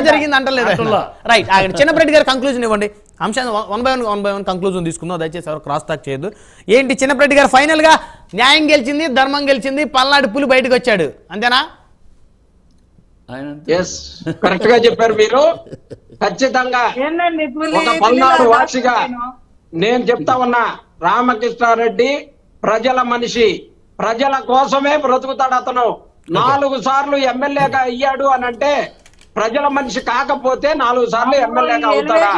జరిగింది అంటలేదు. రైట్, చిన్నపరెడ్డి గారు కంక్లూజన్ ఇవ్వండి. అంశాన్ని వన్ బై వన్ కంక్లూజన్ తీసుకుందాం. దయచేసి ఎవరు క్రాస్ టాక్ చేయొద్దు. ఏంటి చిన్నపరెడ్డి గారు ఫైనల్ గా న్యాయం గెలిచింది, ధర్మం గెలిచింది, పల్నాడు పులి బయటకు వచ్చాడు, అంతేనా? కరెక్ట్ గా చెప్పారు మీరు. ఖచ్చితంగా ఒక పల్నాడు వాసిగా నేను చెప్తా ఉన్నా, రామకృష్ణారెడ్డి ప్రజల మనిషి, ప్రజల కోసమే బ్రతుకుతాడు అతను. 4 సార్లు ఎమ్మెల్యేగా అయ్యాడు అని అంటే ప్రజల మనిషి కాకపోతే 4 సార్లు ఎమ్మెల్యేగా అవుతాడా?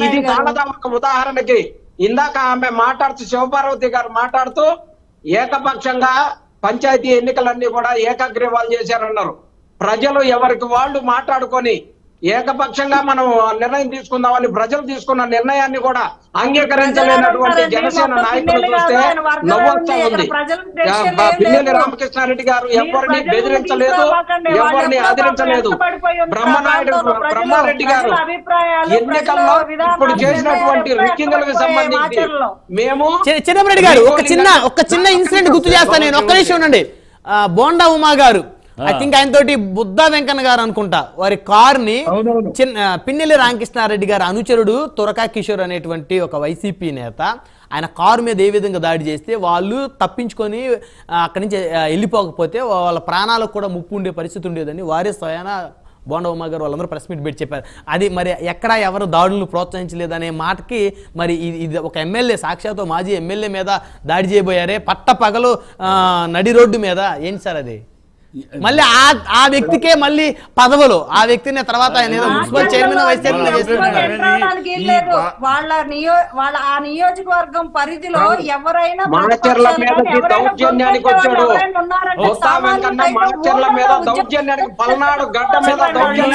ఇది చాలా ఒక ఉదాహరణకి. ఇందాక ఆమె మాట్లాడుతూ, శివపార్వతి గారు మాట్లాడుతూ ఏకపక్షంగా పంచాయతీ ఎన్నికలన్నీ కూడా ఏకగ్రీవాలు చేశారన్నారు. ప్రజలు ఎవరికి వాళ్ళు మాట్లాడుకొని ఏకపక్షంగా మనం నిర్ణయం తీసుకుందామని ప్రజలు తీసుకున్న నిర్ణయాన్ని కూడా అంగీకరించలేనటువంటి జనసేన నాయకులు చూస్తే నవ్వొస్తా ఉంది. పిన్నెల్లి రామకృష్ణారెడ్డి గారు ఎవరిని బెదిరించలేదు, ఎవరిని ఆదరించలేదు. బ్రహ్మారెడ్డి గారు ఎన్నికల్లో ఇప్పుడు చేసినటువంటి రిక్కింగ్లకు సంబంధించి మేము చిన్నపరెడ్డి గారు ఒక చిన్న ఇన్సిడెంట్ గుర్తు చేస్తాను నేను. ఒక్క నిమిషం ఉండండి. బోండా ఉమా గారు, ఐ థింక్ ఆయన తోటి బుద్ధా వెంకన్న గారు అనుకుంటా, వారి కార్ ని పిన్నెల్లి రామకృష్ణారెడ్డి గారు అనుచరుడు తురకా కిషోర్ అనేటువంటి ఒక వైసీపీ నేత ఆయన కారు మీద ఏ విధంగా దాడి చేస్తే వాళ్ళు తప్పించుకొని అక్కడి నుంచి వెళ్ళిపోకపోతే వాళ్ళ ప్రాణాలకు కూడా ముప్పు ఉండే పరిస్థితి ఉండేదని వారే స్వయాన బోండా ఉమా గారు వాళ్ళందరూ ప్రెస్ మీట్ పెట్టి చెప్పారు. అది మరి ఎక్కడ ఎవరు దాడులను ప్రోత్సహించలేదనే మాటకి మరి ఇది ఒక ఎమ్మెల్యే, సాక్షాత్తు మాజీ ఎమ్మెల్యే మీద దాడి చేయబోయారే పట్ట పగలు నడి రోడ్డు మీద. ఏంటి సార్ అది? మళ్ళీ ఆ వ్యక్తికే మళ్ళీ పదవులు, ఆ వ్యక్తిని తర్వాత ఆయన ఏదో మున్సిపల్ చైర్మన్ వైస్ చైర్మన్ వాళ్ళ ఆ నియోజకవర్గం పరిధిలో ఎవరైనా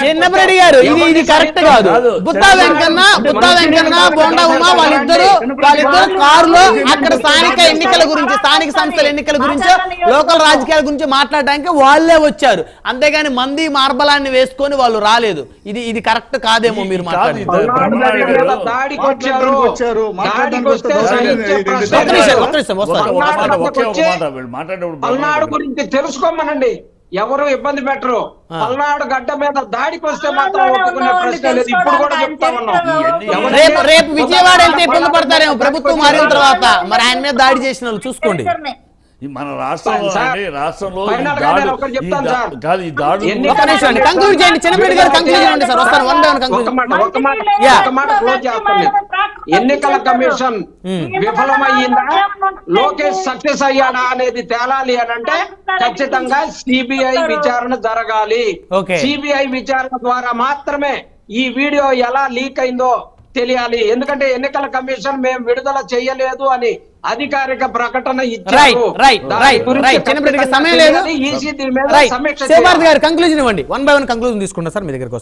చిన్నపరెడ్డి గారు ఇది కరెక్ట్ కాదు. బుద్ధా వెంకన్న బోండా ఉమా వాళ్ళిద్దరు కారులో అక్కడ స్థానిక ఎన్నికల గురించి, స్థానిక సంస్థల ఎన్నికల గురించి, లోకల్ రాజకీయాల గురించి మాట్లాడడానికి వాళ్ళే వచ్చారు, అంతేగాని మంది మార్బలాన్ని వేసుకొని వాళ్ళు రాలేదు. ఇది కరెక్ట్ కాదేమో మీరు మాట్లాడారు. పల్నాడు గురించి తెలుసుకోమనండి, ఎవరు ఇబ్బంది పెట్టరు. పల్నాడు గడ్డ మీద దాడికి వస్తే మాత్రం ఒప్పుకునే ప్రశ్న లేదు. ఇప్పుడు కూడా చెప్తా ఉన్నాం, రేపు విజయవాడ వెళ్తే ఇబ్బంది పడతారేమో ప్రభుత్వం మారిన తర్వాత. మరి ఆయన మీద దాడి చేసిన వాళ్ళు చూసుకోండి. మన రాష్ట్రంలో ఎన్నికల కమిషన్ విఫలమయ్యిందా, లోకేష్ సక్సెస్ అయ్యాడా అనేది తేలాలి అని అంటే ఖచ్చితంగా సిబిఐ విచారణ జరగాలి. సిబిఐ విచారణ ద్వారా మాత్రమే ఈ వీడియో ఎలా లీక్ అయిందో తెలియాలి. ఎందుకంటే ఎన్నికల కమిషన్ మేము విడుదల చేయలేదు అని అధికారిక ప్రకటన ఇచ్చారు. సమయం లేదు. కంక్లూజన్ ఇవ్వండి. 1 by 1 కంక్లూజన్ తీసుకుంటా సార్ మీ దగ్గరకు.